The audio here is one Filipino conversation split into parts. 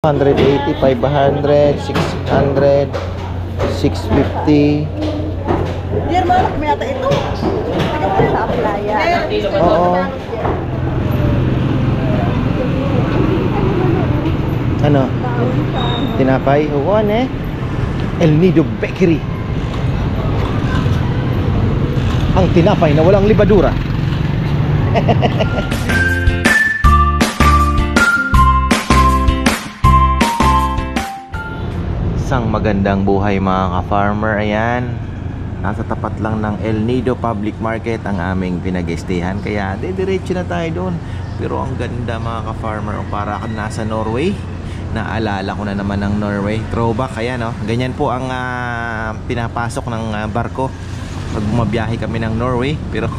180, 500, 600, 650. Dear, malak mo yata ito. Tingnan mo na playa. Oo. Ano? Tinapay? Oo, ano eh? El Nido Bakery. Ang tinapay na walang libadura. Isang magandang buhay mga ka-farmer. Ayan, nasa tapat lang ng El Nido Public Market ang aming pinag-estayan, kaya diretso na tayo doon. Pero ang ganda mga ka-farmer, para kang nasa Norway. Naalala ko na naman ng Norway. Throwback, ayan oh. Ganyan po ang pinapasok ng barko pag bumabiyahe kami ng Norway. Pero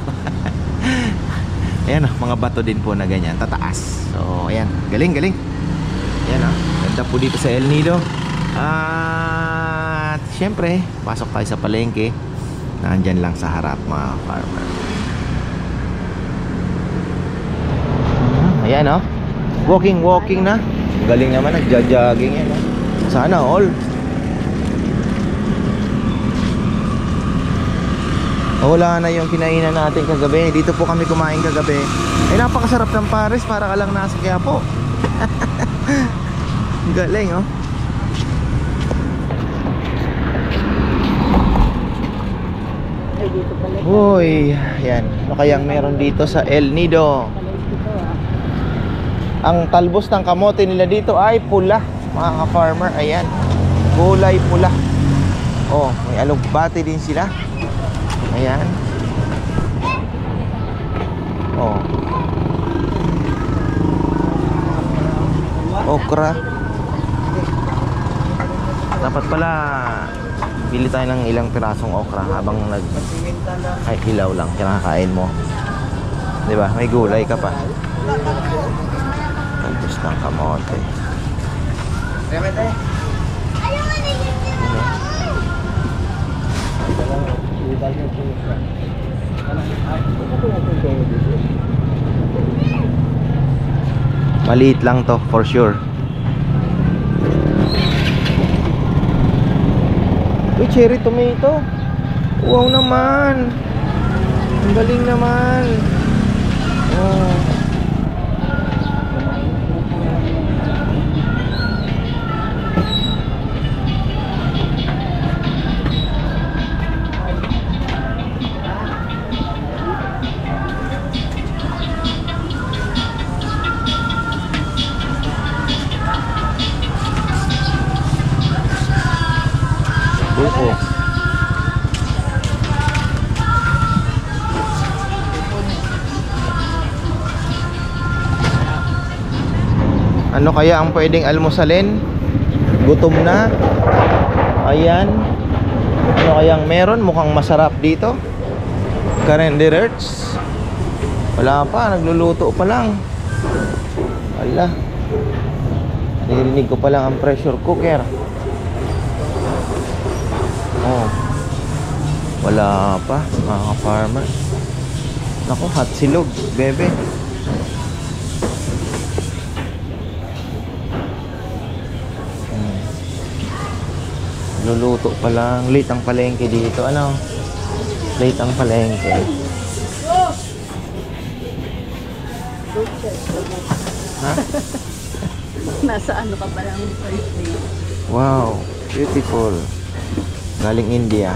ayan oh, mga bato din po na ganyan, tataas. So ayan, galing. Ayan oh, ganda po dito sa El Nido. At syempre, pasok tayo sa palengke. Nandyan lang sa harap mga farmer. Ayan oh, walking na. Galing naman, nagja-jogging yan oh. Sana all. Wala na yung kinainan natin kagabi. Dito po kami kumain kagabi. Ay, napakasarap ng pares, para ka lang nasa Quiapo. Galing oh. Uy, yan. Ano kayang meron dito sa El Nido? Ang talbos ng kamote nila dito ay pula, mga ka-farmer. Ayan, kulay pula. Oh, may alugbati din sila. Ayan. Oh, okra. Dapat pala bili tayo ng ilang pirasong okra habang ay hilaw lang kinakain mo, di ba? May gulay ka pa. Talbos ng kamote. Maliit lang to for sure. Uy, cherry tomato. Wow naman. Ang galing naman. Oh. Buko. Ano kaya ang pwedeng almusalin? Gutom na. Ayan. Ano kayang meron? Mukhang masarap dito. Carenderets. Wala pa, nagluluto pa lang. Wala. Narinig ko pa lang ang pressure cooker. Oh, wala pa mga farmer. Naku, hot silog, bebe. Luluto pa lang. Late ang palengke dito. Ano? Late ang palengke. Ha? Nasa ano ka pa lang first day. Wow, beautiful. Galing India.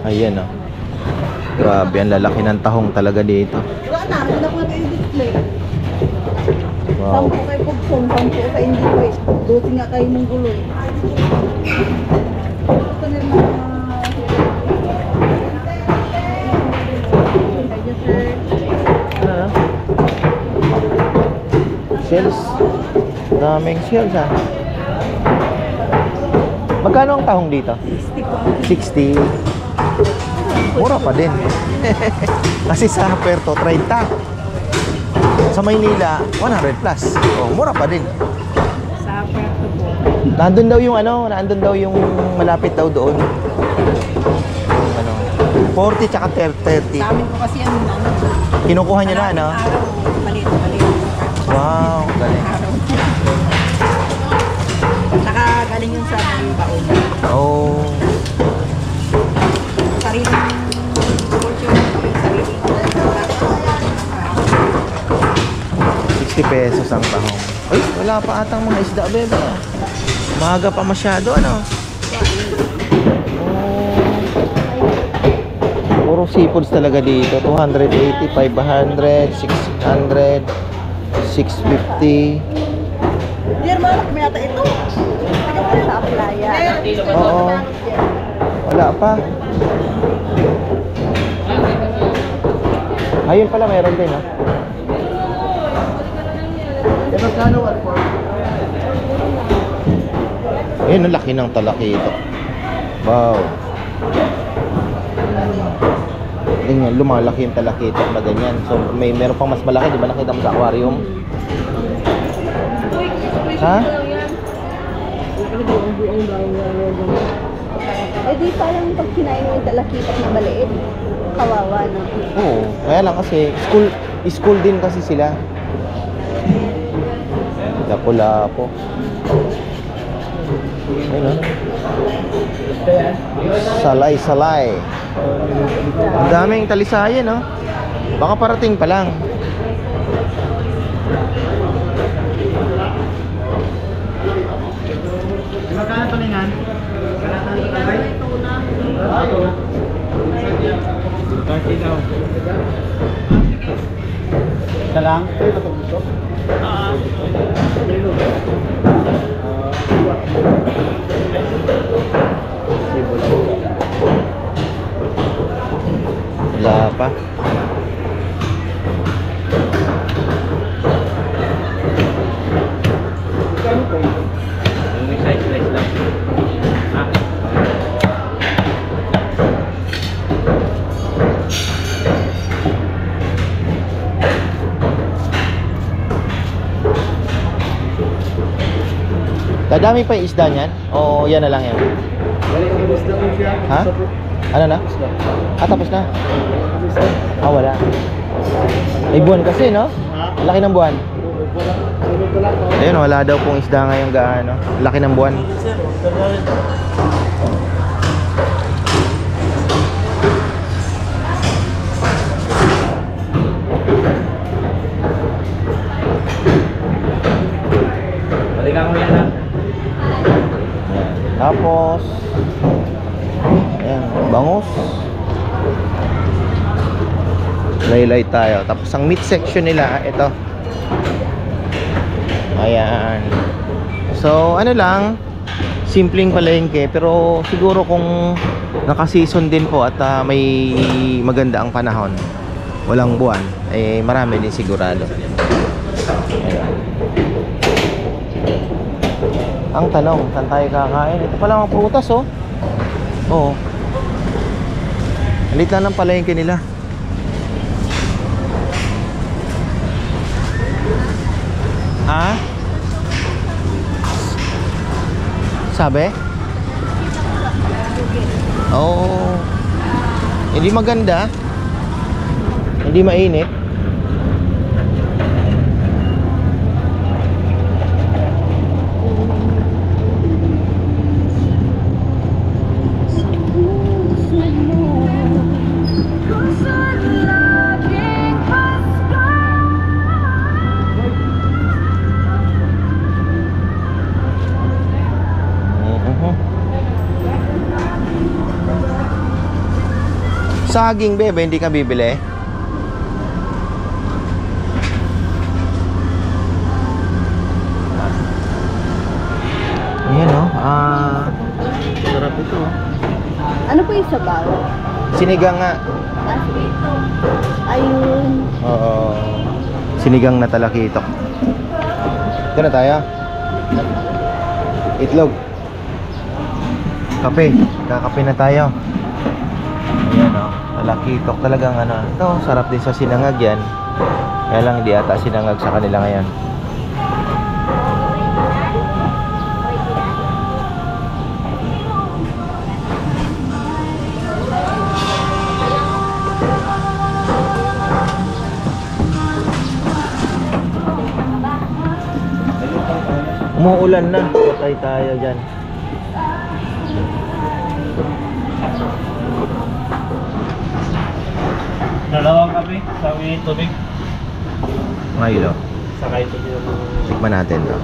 Ayan oh. Grabe, ang lalaki ng tahong talaga dito. Wala na, wala ko na yung display. Wow. 10 kay Pugpong, 10 kay hindi ko eh. 12 nga kayo mong guloy. Ito na yung shells. Daming shells ah. Magkano ang tahong dito? 60. Mura pa din. Kasi sa Puerto 30. Sa Maynila 100 plus. Oh, mura pa din. Sa Puerto po. Nandun daw yung ano, nandun daw yung malapit daw doon. Yung ano, 40 tsaka 30. Sa amin ko kasi yan, ano, Kinukuha nyo na, ano? araw, maliit. Wow, galing. Araw. Nakagaling yun sa baon. Oh, Sariling portion, sariling 60 pesos ang tahong. Ay, wala pa atang mga isda, bebe. Maaga pa masyado, ano? Puro seafoods talaga dito. 280, 500, 600, 650. Dear, malak mo yata ito. Taga mo rin sa playa. Oo. Wala pa. Ayun pala, mayroon din, ha? Ayun, ang laki ng talaki ito. Wow. Ganyan, lumalaki yung talakitok na ganyan. So, meron pang mas malaki, di ba nakita mo sa aquarium? Ha? Eh di parang pag kinain mo yung talakitak na maliit, kawawa na. Oo, kaya lang kasi school din kasi sila. Lapo-lapo. Ayun, salay-salay. Ang daming talisayan, no? Baka parating pa lang. Magkano tulingan? Kaki daw. Isa lang? Wala pa. Slice lang. Dadami pa yung isda niyan? O yan na lang yan? Ha? Ano na? Ah, tapos na? Ah, wala. May buwan kasi, no? Laki ng buwan. Ayun, wala daw pong isda ngayon gaano. Laki ng buwan. Balik ako yan, ha? Ayan. Tapos ayan, bangus. Laylay tayo. Tapos ang meat section nila, ito. Ayan. So, ano lang, simpleng palengke, pero siguro kung naka-season din po at may maganda ang panahon, walang buwan, eh marami din sigurado. Ayan. Ang tanong, saan tayo kakain? Ito pala mga prutas, oh. Oo. Halit lang ng palengke nila. Ha? Sabi? Oo. Hindi maganda. Hindi mainit. Saging, bebe, hindi ka bibili? Ayan, oh. Sarap ito, oh. Ano po yung sabaw? Sinigang nga. Ayun. Oo. Sinigang na talakitok. Ito na tayo. Itlog. Kape. Kakape na tayo. Ayan, oh. Talakitok talagang ano. Ito, sarap din sa sinangag yan. Kaya lang hindi ata sinangag sa kanila ngayon. Umuulan na. Patay tayo dyan. Dalawang kape, sabi tubig. Milo. Sakay ito dito. Tikman natin to.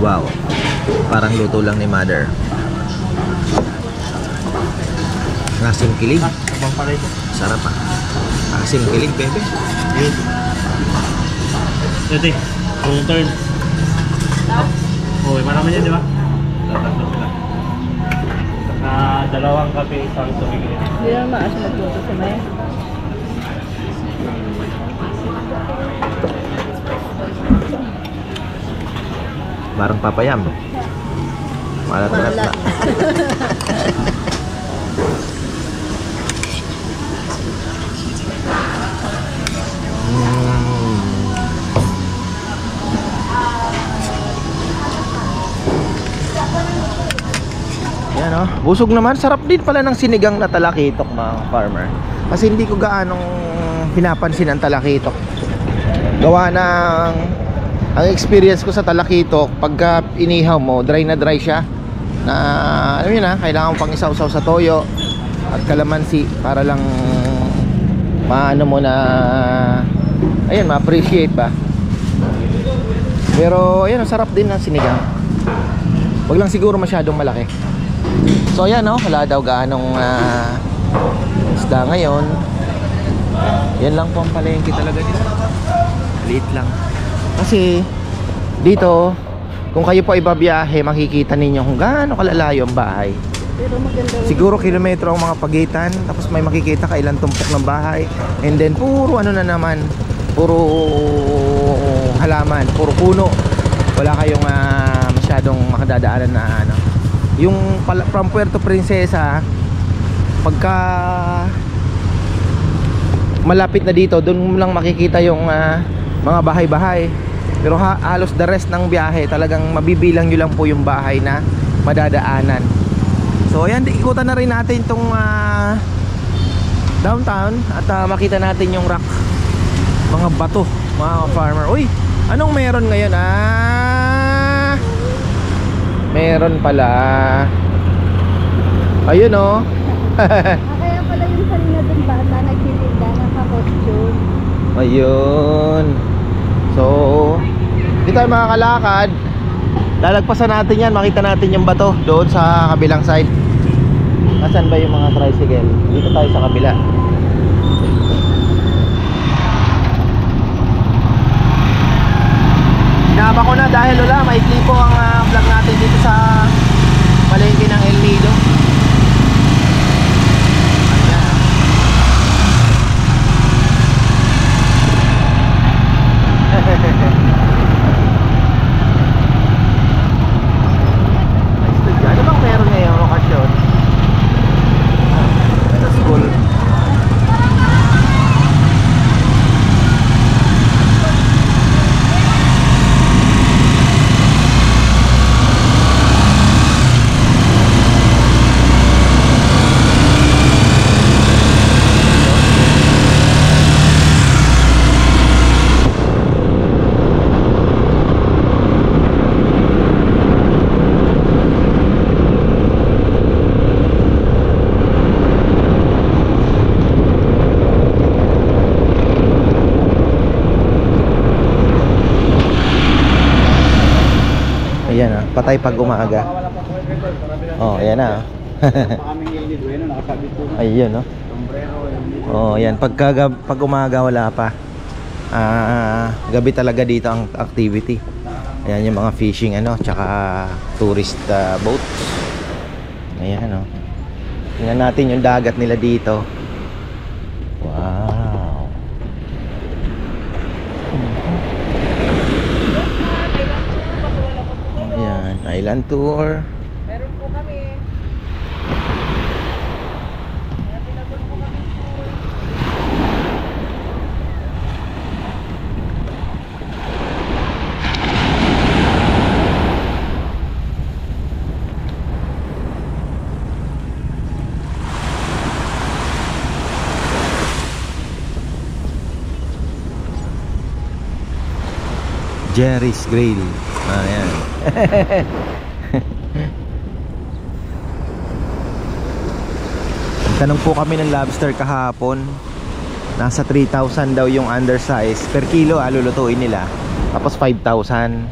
Wow. Parang luto lang ni Mother. Asim kilig. Abang pala ito. Sarap ah. Asim kilig, bebe. Yun. Ito full turn. Oh, marami yan, di ba? Tatlo sila. Dalawang kape, isang tubig. Hindi naman maasya magluto sa may. Parang papayam. Malat-malat na. Yan oh. Busog naman. Sarap din pala ng sinigang na talakitok, mga farmer. Kasi hindi ko gaanong pinapansin ang talakitok. Gawa ng ang experience ko sa talakitok, pagka inihaw mo, dry na dry siya. Na alam niyo na, kailangan pang isawsaw sa toyo at kalamansi para lang maano mo na ayun, ma-appreciate ba. Pero ayun, sarap din ng sinigang. Wag lang siguro masyadong malaki. So ayan oh, wala daw gaanong isda ngayon. Yan lang po ang palengke talaga dito. Liit lang. Kasi dito, kung kayo po ay babiyahe, makikita ninyo kung gaano kalalayo ang bahay. Pero maganda. Siguro kilometro ang mga pagitan. Tapos may makikita ka ilang tumpok ng bahay. And then puro ano na naman, puro halaman, puro puno. Wala kayong masyadong makadadaanan na ano. Yung from Puerto Princesa, pagka malapit na dito, doon mo lang makikita yung mga bahay-bahay. Pero halos the rest ng biyahe, talagang mabibilang nyo lang po yung bahay na madadaanan. So ayan, ikutan na rin natin itong downtown at makita natin yung rock, mga bato, mga farmer. Uy, anong meron ngayon? Meron pala. Ayun oh. Kaya pala yung kanina dun bata nagtitinda ng ka-costume. Ayun. So, hindi tayo makakalakad. Lalagpasan natin yan, makita natin yung bato doon sa kabilang side. Nasaan ba yung mga tricycle? Dito tayo sa kabila. Sinama ko na dahil wala, maikli po ang vlog natin dito sa palengke ng El Nido. Ano bang meron ngayong lokasyon? Sa school. Ayan ah, patay pag umaga. Oh, ayan na. Ayun no. Oh, ayan pag umaga wala pa. Gabi talaga dito ang activity. Ayan yung mga fishing ano, tsaka tourist boats. Ayan no. Tingnan natin yung dagat nila dito. Wow. Island tour. Meron po kami. Jerry's Grill. Ayan. Tanong po kami ng lobster kahapon. Nasa 3,000 daw yung undersize per kilo, lulutuin nila. Tapos 5,000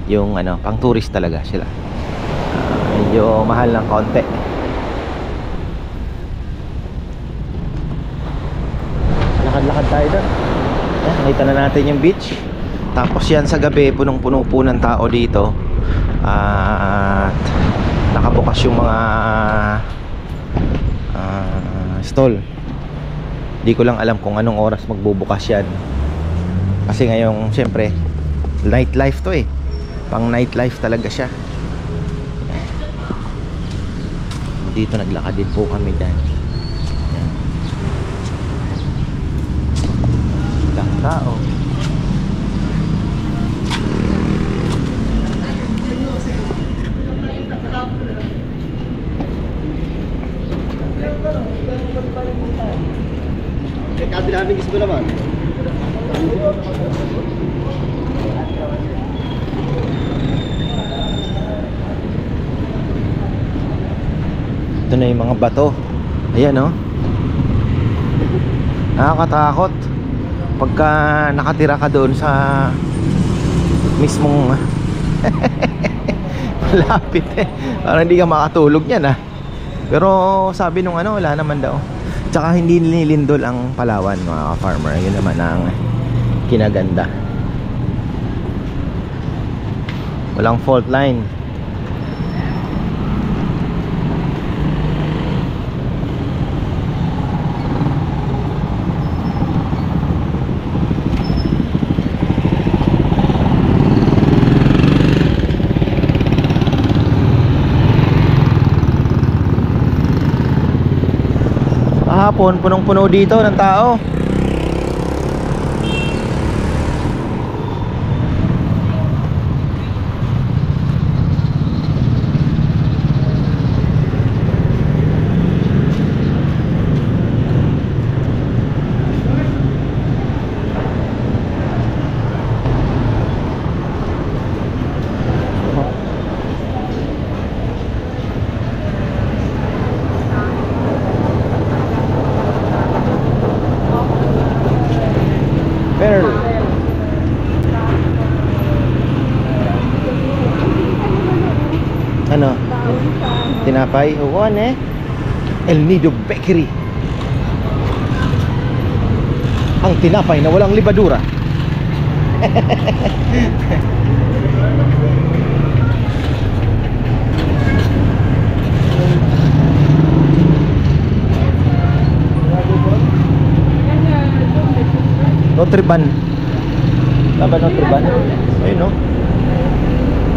yung ano, pang tourist talaga sila. Medyo mahal ng konti. Lakad-lakad tayo doon. Nakita na natin yung beach. Tapos yan sa gabi, punong-puno po ng tao dito. At nakabukas yung mga stall. Di ko lang alam kung anong oras magbubukas yan. Kasi ngayong syempre nightlife to eh. Pang nightlife talaga siya. Dito naglakad din po kami dyan. Ilang tao. Kabilang gusto naman. Ito na yung mga bato. Ayan oh. Nakakatakot pagka nakatira ka doon sa mismong malapit eh. Parang hindi ka makatulog yan ah. Pero sabi nung ano, wala naman daw. Tsaka hindi nilindol ang Palawan mga farmer. Yun naman ang kinaganda. Walang fault line. Kahapon, punong-puno dito ng tao. Pearl. Ano? Tinapay? Oo, eh. El Nido Bakery. Ang tinapay na walang libadura. Notre-Ban. Tama Notre-Ban? Ayun no?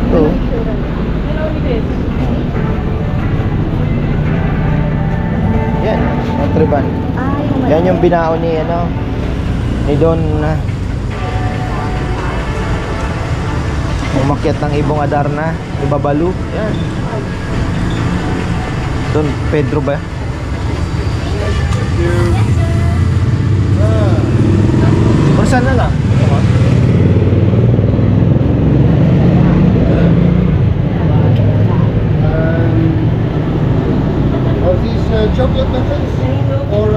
Ito. Yan, Notre-Ban. Yan yung binao ni ano, ni Don umakyat ng Ibong Adarna, ni Babalu. Yan. Don Pedro ba? Saan na lang? Are these chocolate muffins or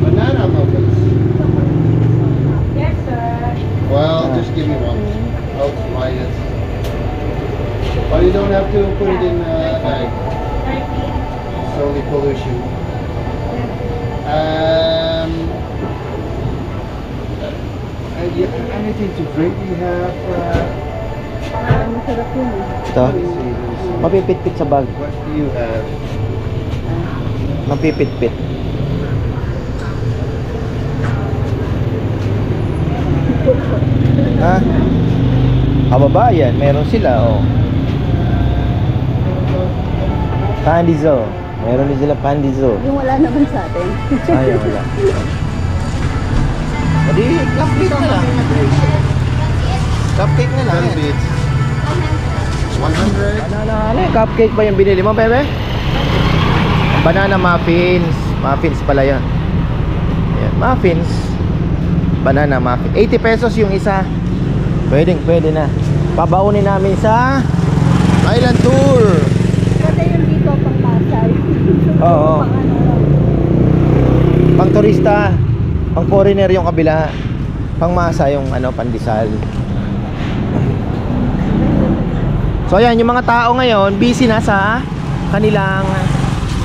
banana muffins? Yes, sir. Well, just give me one. I'll try it. But you don't have to put it in a bag. It's only pollution. Anything to drink you have? Masarap yun eh. Ito. Let me see. Mapipit-pit sa bag. What do you have? Mapipit-pit. Ha? Kababayan, meron sila oh. Pandizo. Meron din sila pandizo. Yung wala naman sa atin. Ay, wala. Hindi, cupcake na lang. Cupcake na lang. 10 bits. 100. Ano, cupcake ba yung binili mo, bebe? Banana muffins. Muffins pala yun. Yan, muffins. banana muffin. 80 pesos yung isa. Pwede na. Pabaunin namin sa Island Tour. Kasi yung dito pang Pasay. Oo. Pang ano. Pang turista, pang foreigner yung kabila. Pang masa yung ano, pandesal. So ayan, yung mga tao ngayon busy na sa kanilang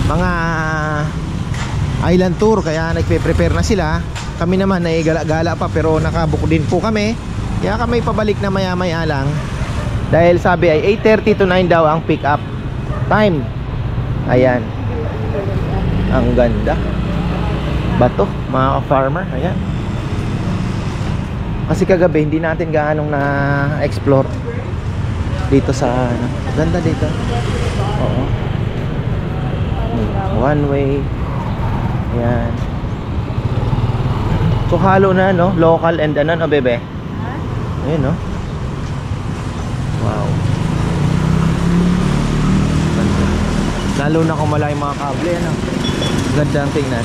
mga island tour, kaya nagpe-prepare na sila. Kami naman ay gala-gala pa, pero nakabook din po kami. Kaya kami pabalik na maya-maya lang. Dahil sabi ay 8:30 to 9 daw ang pick up time. Ayan. Ang ganda. Bato, mga farmer. Ayan. Kasi kagabi hindi natin gaanong na-explore dito sa ano. Ganda dito. Oo. One way. Ayan. So halo na, no? Local and ano, no, bebe? Ayan, no? Wow. Ganda. Lalo na kung malaki mga kable, ano? Ganda ang tingnan.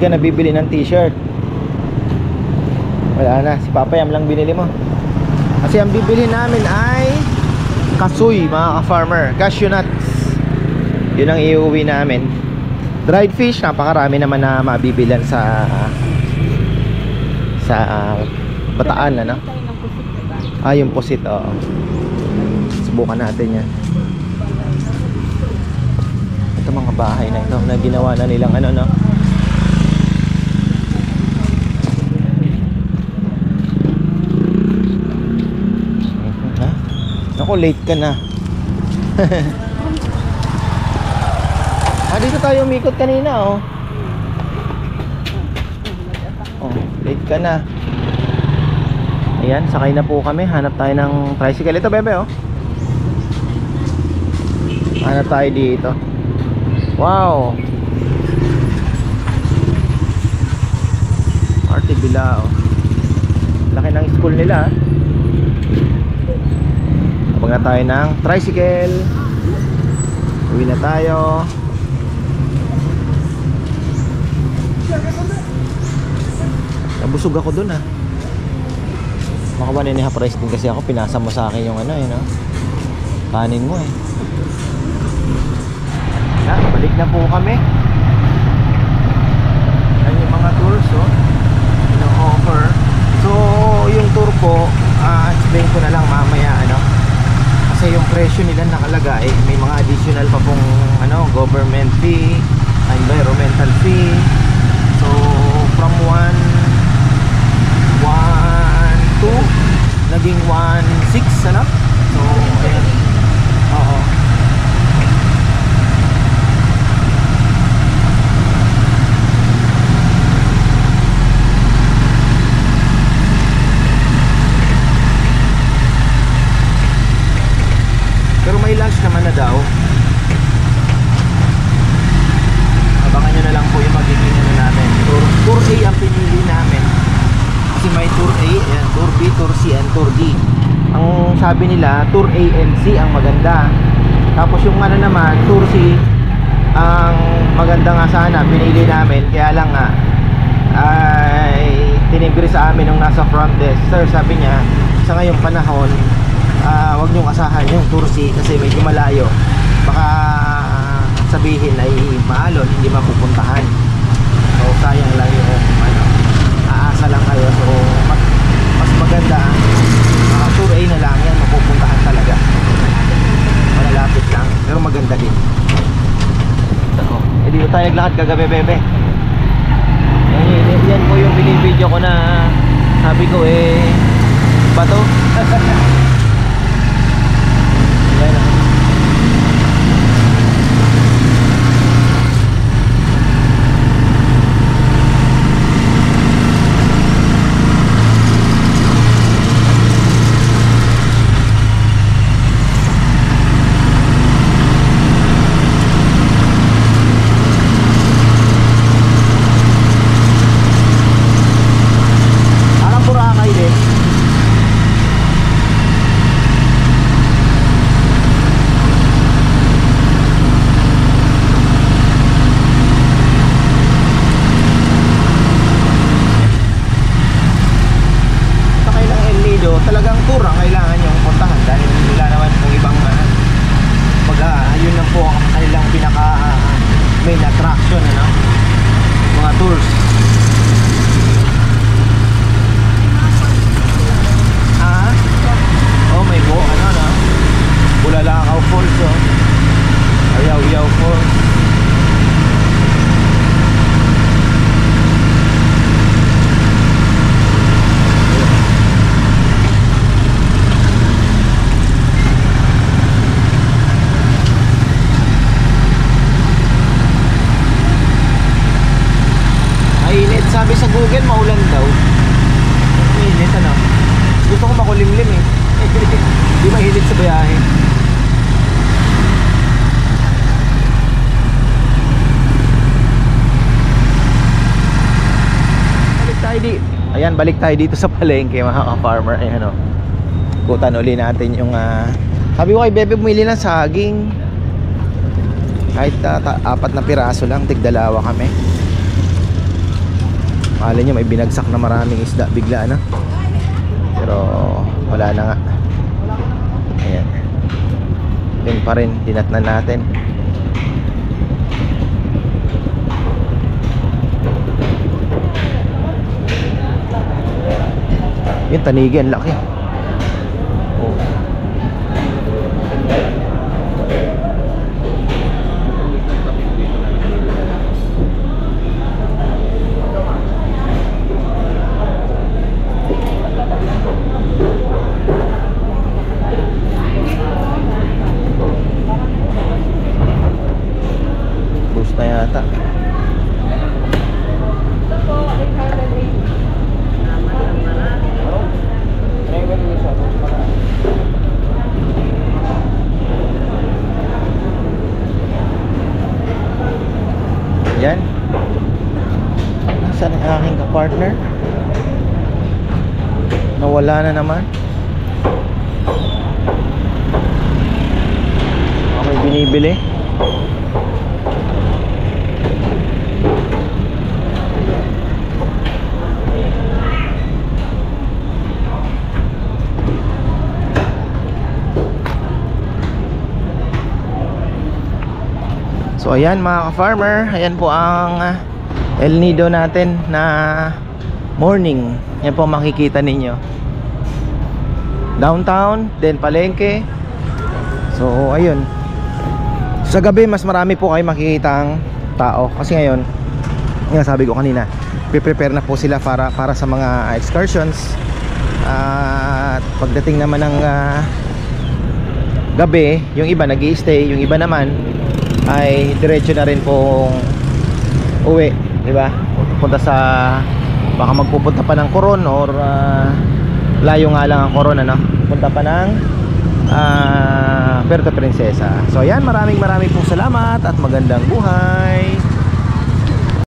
Ka nabibili ng t-shirt, wala na, si Papayam lang binili mo. Kasi ang bibili namin ay kasoy, mga ka-farmer, cashew nuts. Yun ang iuwi namin. Dried fish, napakarami naman na mabibilan sa Bataan, ano? Yung pusit, oo. Subukan natin yan. Ito mga bahay na ito na ginawa na nilang ano, no? Ako, late ka na. Dito tayo umikot kanina, oh. Oh, late ka na. Ayan, sakay na po kami. Hanap tayo ng tricycle. Ito, bebe, oh. Hanap tayo dito. Wow. Arte Bilao. Laki ng school nila, ah. Abang na tayo ng tricycle. Uwi na tayo. Nabusog ako dun, ah. Maka 1.5 price din kasi ako. Pinasa mo sa akin yung ano, yun, no? Kanin mo, eh. Balik na po kami. Yan yung mga tours, oh, ino-offer. So yung tour po, explain ko na lang mamaya, ano, kasi yung presyo nila nakalagay, may mga additional pa pong ano, government fee, environmental fee. So from 1.2 naging 1.6, ano? So ayan. Oo. Pero may lunch naman na daw. Abangan nyo na lang po yung magiging ano namin. Tour A ang pinili namin. Kasi may Tour A, ayan, Tour B, Tour C, and Tour D. Ang sabi nila, Tour A and C ang maganda. Tapos yung ano naman, Tour C, ang maganda nga sana, pinili namin. Kaya lang nga, ay tinigri sa amin nung nasa front desk. Sir, sabi niya, sa ngayong panahon, wag niyong asahan yung Tour C kasi medyo malayo, baka sabihin ay maalon, hindi mapupuntahan. So sayang lang yung ano, aasa lang kayo. So mas maganda Tour A na lang, yan mapupuntahan talaga, malalapit lang pero maganda din. So, dito tayo naglakad kagabi, bebe. Yan po yung binibideo ko na sabi ko bato. Yan, talagang tour ang kailangan nyo puntahan dahil wala naman kung ibang yun lang po ang kanilang pinaka main attraction, ano? Mga tours. Oh, may go, ano na? Bulalakaw Falls, oh. Ayaw-yaw Falls. Mainit, sabi sa Google maulan daw. Mainit, ano? Gusto ko makulimlim eh. Di mahilig sa biyahe. Balik tayo dito sa palengke, mga ka-farmer. Ayan, o. Ikutan uli natin yung sabi ko kay Bebe bumili ng saging. Kahit 4 na piraso lang, tigdalawa kami. Malay nyo may binagsak na maraming isda bigla na. Pero wala na nga. Ayan. Yun pa rin, dinatnan natin. Yung tanigi, ang laki. Oh. Boost na yata. Yan. Nasaan ang aking kapartner? Nawala na naman. Okay, binibili. So ayan mga ka-farmer, ayan po ang El Nido natin na morning. Yan po makikita ninyo. Downtown, then palengke. So ayun. Sa gabi mas marami po kayo makikitang tao. Kasi ngayon, yung sabi ko kanina, prepare na po sila para sa mga excursions. At pagdating naman ng gabi, yung iba nag-i-stay, yung iba naman ay diretso na rin pong uwi, di ba? Punta sa, baka magpupunta pa ng Coron or layo nga lang ang Coron, ano? Punta pa ng Puerto Princesa. So ayan, maraming pong salamat at magandang buhay.